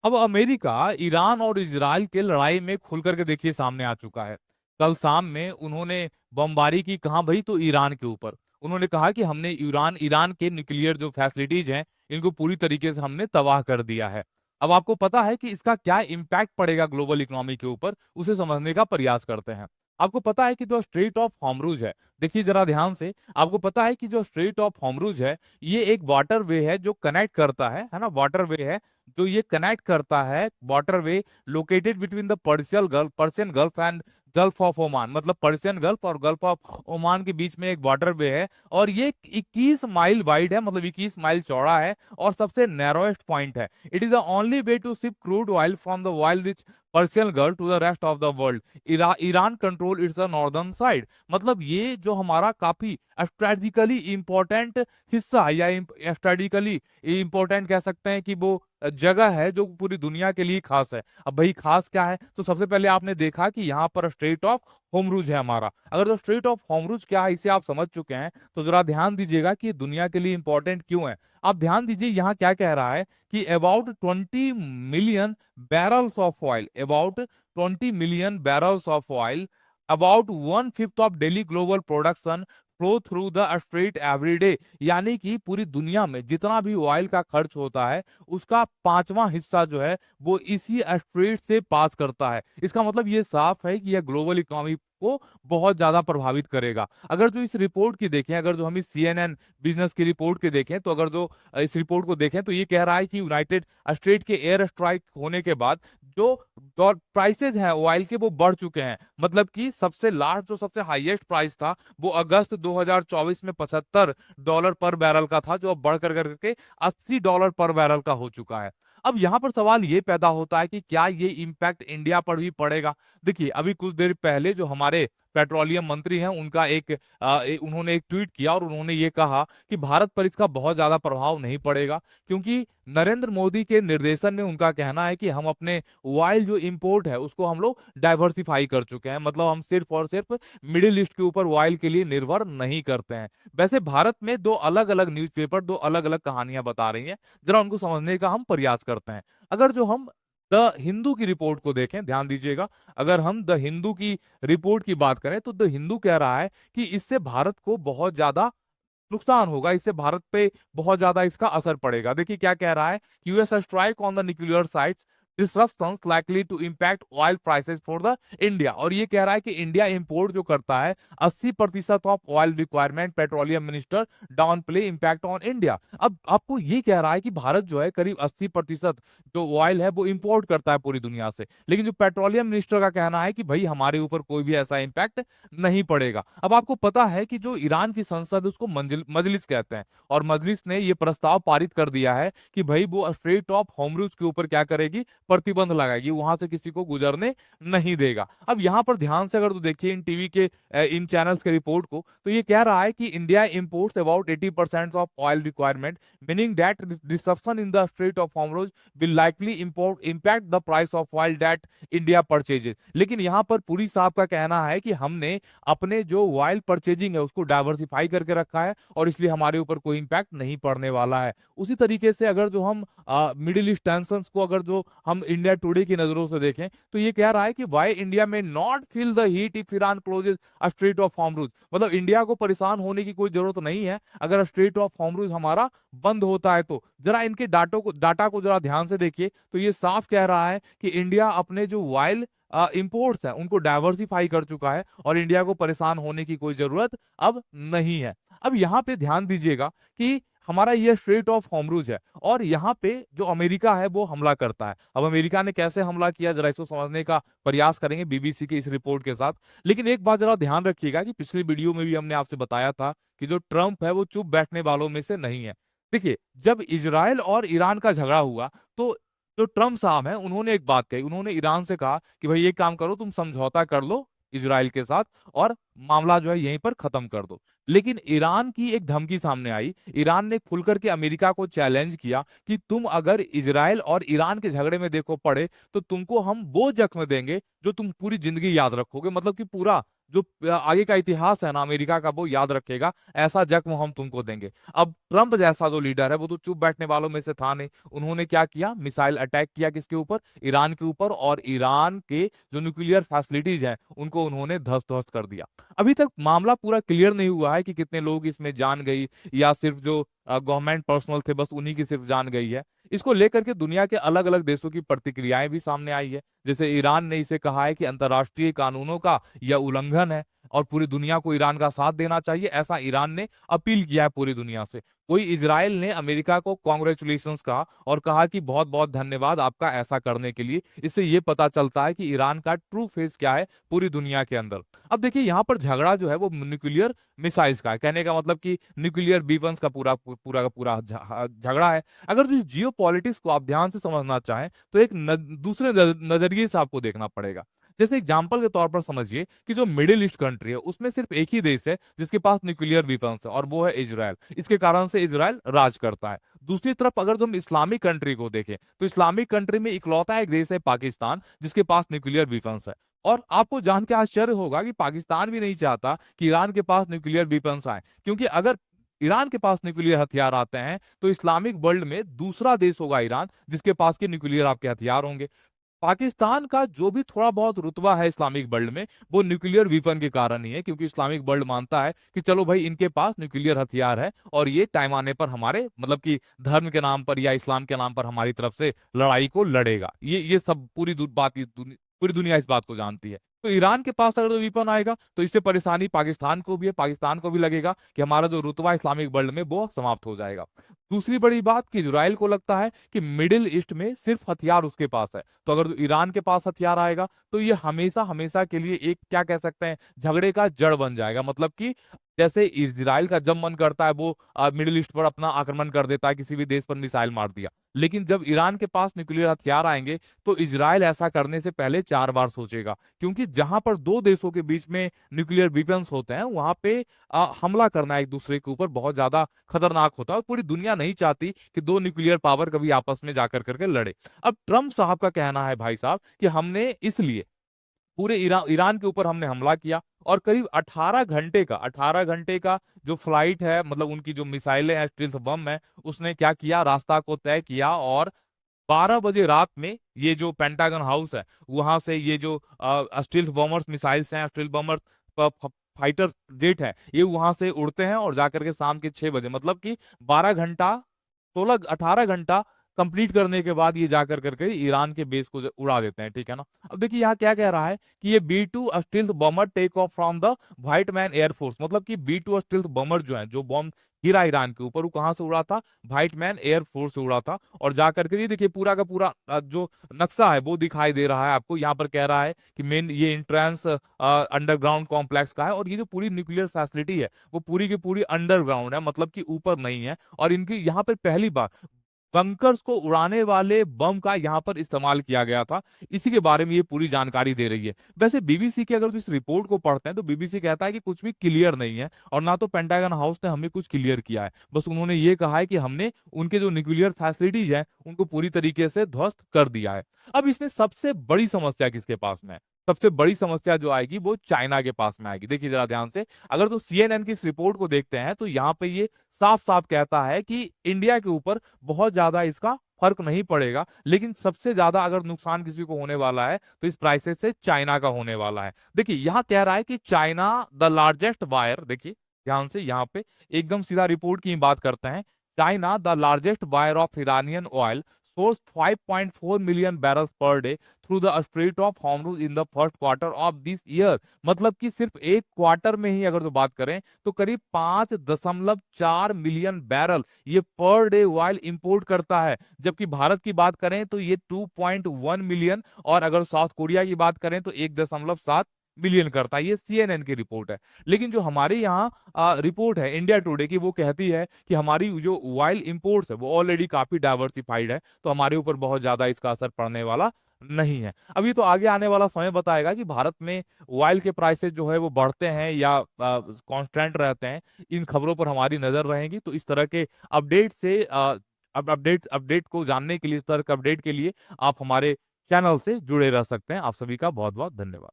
अब America Iran और Israel के लड़ाई में खुल करके देखिए सामने आ चुका है। कल शाम में उन्होंने बमबारी की, कहाँ भाई, तो ईरान के ऊपर। उन्होंने कहा कि हमने ईरान ईरान के न्यूक्लियर जो फैसिलिटीज हैं इनको पूरी तरीके से हमने तबाह कर दिया है। अब आपको पता है कि इसका क्या इम्पैक्ट पड़ेगा ग्लोबल इकोनॉमी के ऊपर, उसे समझने का प्रयास करते हैं। आपको पता है कि जो स्ट्रेट ऑफ हॉर्मुज है, देखिए जरा ध्यान से, आपको पता है कि जो स्ट्रेट ऑफ हॉर्मुज है ये एक वाटर वे है जो कनेक्ट करता है ना, वाटर वे है जो ये कनेक्ट करता है, waterway located between the Persian gulf and gulf of Oman, मतलब पर्शियन गल्फ और गल्फ ऑफ ओमान के बीच में एक वाटरवे है। और ये 21 माइल वाइड है, मतलब 21 माइल चौड़ा है, और सबसे नैरोएस्ट पॉइंट है। It is the only way to ship crude oil from the oil rich Persian Gulf to the rest of the world. Iran control its the northern side. मतलब ये जो हमारा काफी स्ट्रेटेजिकली इंपॉर्टेंट हिस्सा या strategically important कह सकते हैं कि वो जगह है जो पूरी दुनिया के लिए खास है। अब भाई खास क्या है, तो सबसे पहले आपने देखा कि यहाँ पर स्ट्रेट ऑफ होमरुज है हमारा। अगर जो स्ट्रेट ऑफ होमरुज क्या है इसे आप समझ चुके हैं तो जरा ध्यान दीजिएगा कि ये दुनिया के लिए इंपॉर्टेंट क्यों है। आप ध्यान दीजिए यहाँ क्या कह रहा है कि about 20 million barrels of oil, about 20 million barrels of oil, about 1/5 of daily global production flow through the straight every day. यानी कि पूरी दुनिया में जितना भी ऑयल का खर्च होता है उसका 5वां हिस्सा जो है वो इसी स्ट्रेट से पास करता है। इसका मतलब ये साफ है कि यह ग्लोबल इकोनॉमी को बहुत ज्यादा प्रभावित करेगा। अगर जो इस रिपोर्ट की देखें, अगर जो हम इस CNN बिजनेस की रिपोर्ट के देखें, तो अगर जो इस रिपोर्ट को देखें तो ये कह रहा है कि यूनाइटेड स्टेट के एयर स्ट्राइक होने के बाद जो प्राइसेज हैं ऑयल के वो बढ़ चुके हैं। मतलब कि सबसे लास्ट जो सबसे हाईएस्ट प्राइस था वो अगस्त 2024 में $75 पर बैरल का था, जो अब बढ़ कर करके $80 पर बैरल का हो चुका है। अब यहाँ पर सवाल ये पैदा होता है कि क्या ये इम्पैक्ट इंडिया पर भी पड़ेगा। देखिए अभी कुछ देर पहले जो हमारे पेट्रोलियम मंत्री हैं उनका उन्होंने एक ट्वीट किया और उन्होंने ये कहा कि भारत पर इसका बहुत ज्यादा प्रभाव नहीं पड़ेगा, क्योंकि नरेंद्र मोदी के निर्देशन में उनका कहना है कि हम अपने ऑयल जो इंपोर्ट है उसको हम लोग डाइवर्सिफाई कर चुके हैं। मतलब हम सिर्फ और सिर्फ मिडिल ईस्ट के ऊपर ऑयल के लिए निर्भर नहीं करते हैं। वैसे भारत में दो अलग अलग न्यूज़पेपर दो अलग अलग कहानियां बता रही हैं, जरा उनको समझने का हम प्रयास करते हैं। अगर जो हम द हिंदू की रिपोर्ट को देखें, ध्यान दीजिएगा, अगर हम द हिंदू की रिपोर्ट की बात करें तो द हिंदू कह रहा है कि इससे भारत को बहुत ज्यादा नुकसान होगा, इससे भारत पे बहुत ज्यादा इसका असर पड़ेगा। देखिए क्या कह रहा है, US strike on the nuclear sites disruptions likely to impact oil prices for the India. और ये कह रहा है कि इंडिया इंपोर्ट जो करता है 80% of oil requirement, petroleum minister down play impact on India. अब आपको ये कह रहा है कि भारत जो है करीब 80% जो ऑयल है वो इंपोर्ट करता है पूरी दुनिया से, लेकिन जो पेट्रोलियम मिनिस्टर का कहना है कि भाई हमारे ऊपर कोई भी ऐसा इम्पैक्ट नहीं पड़ेगा। अब आपको पता है कि जो ईरान की संसद उसको मजलिस कहते हैं, और मजलिस ने ये प्रस्ताव पारित कर दिया है कि भाई वो स्ट्रेट ऑफ होमरुज के ऊपर क्या करेगी, प्रतिबंध लगाएगी, वहां से किसी को गुजरने नहीं देगा। अब यहाँ पर ध्यान से अगर तो देखिए इन टीवी के इन चैनल्स के रिपोर्ट को, तो ये कह रहा है कि India imports about 80% of oil requirement, meaning that disruption in the straight of Hormuz will likely impact the price of oil that India purchases. लेकिन यहाँ पर पुरी साहब का कहना है कि हमने अपने जो ऑयल परचेजिंग है उसको डाइवर्सिफाई करके रखा है और इसलिए हमारे ऊपर कोई इम्पैक्ट नहीं पड़ने वाला है। उसी तरीके से अगर जो हम मिडिल ईस्ट टेंशंस को अगर जो हम इंडिया टुडे की नजरों से देखें तो ये कह रहा है कि why India may not feel the heat if Iran closes a strait of Hormuz. मतलब इंडिया को परेशान होने की कोई जरूरत नहीं है अगर स्ट्रेट ऑफ हॉर्मुज हमारा बंद होता है तो। जरा इनके डाटा को जरा ध्यान से देखिए तो ये साफ कह रहा है कि इंडिया अपने जो ऑयल इंपोर्ट्स है उनको डाइवर्सिफाई कर चुका है और इंडिया को परेशान होने की कोई जरूरत अब नहीं है। अब यहाँ पे ध्यान दीजिएगा कि हमारा ये स्ट्रेट ऑफ हॉर्मुज है और यहाँ पे जो अमेरिका है वो हमला करता है। अब अमेरिका ने कैसे हमला किया जरा इसको समझने का प्रयास करेंगे बीबीसी की इस रिपोर्ट के साथ। लेकिन एक बात जरा ध्यान रखिएगा कि पिछली वीडियो में भी हमने आपसे बताया था कि जो ट्रंप है वो चुप बैठने वालों में से नहीं है। देखिए जब इजराइल और ईरान का झगड़ा हुआ तो जो ट्रम्प साहब हैं उन्होंने एक बात कही, उन्होंने ईरान से कहा कि भाई ये काम करो, तुम समझौता कर लो इजराइल के साथ और मामला जो है यहीं पर खत्म कर दो। लेकिन ईरान की एक धमकी सामने आई, ईरान ने खुलकर के अमेरिका को चैलेंज किया कि तुम अगर इजराइल और ईरान के झगड़े में देखो पड़े तो तुमको हम वो जख्म देंगे जो तुम पूरी जिंदगी याद रखोगे। मतलब कि पूरा जो आगे का इतिहास है ना अमेरिका का वो याद रखेगा, ऐसा जख्म हम तुमको देंगे। अब ट्रंप जैसा जो लीडर है वो तो चुप बैठने वालों में से था नहीं। उन्होंने क्या किया, मिसाइल अटैक किया किसके ऊपर, ईरान के ऊपर, और ईरान के जो न्यूक्लियर फैसिलिटीज हैं उनको उन्होंने ध्वस्त ध्वस्त कर दिया। अभी तक मामला पूरा क्लियर नहीं हुआ है कि कितने लोग इसमें जान गई, या सिर्फ जो गवर्नमेंट पर्सनल थे बस उन्हीं की सिर्फ जान गई है। इसको लेकर के दुनिया के अलग अलग देशों की प्रतिक्रियाएं भी सामने आई है। जैसे ईरान ने इसे कहा है कि अंतर्राष्ट्रीय कानूनों का यह उल्लंघन है और पूरी दुनिया को ईरान का साथ देना चाहिए, ऐसा ईरान ने अपील किया है पूरी दुनिया से। वही इजराइल ने अमेरिका को कॉन्ग्रेचुलेशंस कहा और कहा कि बहुत बहुत धन्यवाद आपका ऐसा करने के लिए। इससे ये पता चलता है कि ईरान का ट्रू फेस क्या है पूरी दुनिया के अंदर। अब देखिए यहाँ पर झगड़ा जो है वो न्यूक्लियर मिसाइल्स का है, कहने का मतलब कि न्यूक्लियर वीपन्स का पूरा पूरा का पूरा झगड़ा है। अगर तो जियो पॉलिटिक्स को आप ध्यान से समझना चाहें तो एक दूसरे नजरिए से आपको देखना पड़ेगा। जैसे एग्जाम्पल के तौर पर समझिए कि जो मिडिल ईस्ट कंट्री है उसमें सिर्फ एक ही देश है जिसके पास न्यूक्लियर वेपन्स है, और वो है इजराइल। इसके कारण से इजराइल राज करता है। दूसरी तरफ अगर जो हम इस्लामिक कंट्री को देखें तो इस्लामिक कंट्री में इकलौता एक देश है पाकिस्तान, जिसके पास न्यूक्लियर वेपन्स है। और आपको जान के आश्चर्य होगा कि पाकिस्तान भी नहीं चाहता कि ईरान के पास न्यूक्लियर वेपन्स आए, क्योंकि अगर ईरान के पास न्यूक्लियर हथियार आते हैं तो इस्लामिक वर्ल्ड में दूसरा देश होगा ईरान, जिसके पास के न्यूक्लियर आपके हथियार होंगे। पाकिस्तान का जो भी थोड़ा बहुत रुतबा है इस्लामिक वर्ल्ड में वो न्यूक्लियर वीपन के कारण ही है, क्योंकि इस्लामिक वर्ल्ड मानता है कि चलो भाई इनके पास न्यूक्लियर हथियार है और ये टाइम आने पर हमारे मतलब कि धर्म के नाम पर या इस्लाम के नाम पर हमारी तरफ से लड़ाई को लड़ेगा। ये सब पूरी दुनिया इस बात को जानती है। तो ईरान के पास अगर वीपन आएगा तो इससे परेशानी पाकिस्तान को भी है, पाकिस्तान को भी लगेगा कि हमारा जो रुतबा इस्लामिक वर्ल्ड में वो समाप्त हो जाएगा। दूसरी बड़ी बात कि इजराइल को लगता है कि मिडिल ईस्ट में सिर्फ हथियार उसके पास है, तो अगर ईरान के पास हथियार आएगा तो ये हमेशा हमेशा के लिए एक क्या कह सकते हैं झगड़े का जड़ बन जाएगा। मतलब कि जैसे इजराइल का जब मन करता है वो मिडिल ईस्ट पर अपना आक्रमण कर देता है, किसी भी देश पर मिसाइल मार दिया, लेकिन जब ईरान के पास न्यूक्लियर हथियार आएंगे तो इजराइल ऐसा करने से पहले 4 बार सोचेगा, क्योंकि जहां पर दो देशों के बीच में न्यूक्लियर वेपन्स होते हैं वहां पे हमला करना एक दूसरे के ऊपर बहुत ज्यादा खतरनाक होता है, और पूरी दुनिया नहीं चाहती कि दो न्यूक्लियर पावर कभी आपस में जाकर करके लड़े। अब ट्रम्प साहब का कहना है भाई साहब कि हमने इसलिए पूरे ईरान ईरान के ऊपर हमने हमला किया, और करीब 18 घंटे का जो फ्लाइट है, मतलब उनकी जो मिसाइलें हैं, स्टील्थ बम है, उसने क्या किया, रास्ता को तय किया, और 12 बजे रात में ये जो पेंटागन हाउस है वहां से ये जो स्टील्थ बॉम्बर्स मिसाइल्स हैं, स्टील्थ बॉम्बर फाइटर जेट है, ये वहां से उड़ते हैं और जाकर के शाम के 6 बजे, मतलब कि 12 घंटा, 18 घंटा कंप्लीट करने के बाद ये जाकर करके ईरान के बेस को उड़ा देते हैं। ठीक है ना। अब देखिए यहाँ क्या कह रहा है कि ये B2 stealth bomber take off from the Whiteman air force, मतलब कि B2 स्टील्थ बॉम्बर जो है, जो बॉम्ब गिरा ईरान के ऊपर, वो कहां से उड़ा था, व्हाइट मैन एयरफोर्स से उड़ा था। और जाकर के ये देखिए पूरा का पूरा जो नक्शा है वो दिखाई दे रहा है आपको। यहाँ पर कह रहा है कि मेन ये एंट्रेंस अंडरग्राउंड कॉम्प्लेक्स का है, और ये जो पूरी न्यूक्लियर फैसिलिटी है वो पूरी की पूरी अंडरग्राउंड है, मतलब कि ऊपर नहीं है। और इनकी यहाँ पर पहली बार बंकर्स को उड़ाने वाले बम का यहाँ पर इस्तेमाल किया गया था। इसी के बारे में ये पूरी जानकारी दे रही है। वैसे बीबीसी की अगर तो इस रिपोर्ट को पढ़ते हैं तो बीबीसी कहता है कि कुछ भी क्लियर नहीं है, और ना तो पेंटागन हाउस ने हमें कुछ क्लियर किया है। बस उन्होंने ये कहा है कि हमने उनके जो न्यूक्लियर फैसिलिटीज है उनको पूरी तरीके से ध्वस्त कर दिया है। अब इसमें सबसे बड़ी समस्या किसके पास में है, सबसे बड़ी समस्या जो आएगी वो चाइना के पास में आएगी। देखिए जरा ध्यान से, अगर तो CNN की इस रिपोर्ट को देखते हैं तो यहाँ पे ये साफ साफ कहता है कि इंडिया के ऊपर बहुत ज्यादा इसका फर्क नहीं पड़ेगा, लेकिन सबसे ज्यादा अगर नुकसान किसी को होने वाला है तो इस प्राइसेस से चाइना का होने वाला है। देखिए यहाँ कह रहा है कि चाइना द लार्जेस्ट बायर, देखिए ध्यान से यहाँ पे एकदम सीधा रिपोर्ट की बात करते हैं। China the largest buyer of Iranian oil sourced 5.4 million barrels per day through the Strait of Hormuz in the first quarter of this year। मतलब कि सिर्फ एक क्वार्टर में ही अगर तो बात करें तो करीब 5.4 मिलियन बैरल ये पर डे ऑयल इंपोर्ट करता है। जबकि भारत की बात करें तो ये 2.1 मिलियन, और अगर साउथ कोरिया की बात करें तो 1.7 मिलियन करता है। ये CNN की रिपोर्ट है। लेकिन जो हमारे यहाँ रिपोर्ट है इंडिया टुडे की, वो कहती है कि हमारी जो ऑयल इंपोर्ट्स है वो ऑलरेडी काफी डाइवर्सिफाइड है, तो हमारे ऊपर बहुत ज्यादा इसका असर पड़ने वाला नहीं है। अभी तो आगे आने वाला समय बताएगा कि भारत में ऑयल के प्राइसेस जो है वो बढ़ते हैं या कांस्टेंट रहते हैं। इन खबरों पर हमारी नजर रहेगी। तो इस तरह के अपडेट से अब अपडेट को जानने के लिए, इस तरह के अपडेट के लिए आप हमारे चैनल से जुड़े रह सकते हैं। आप सभी का बहुत बहुत धन्यवाद।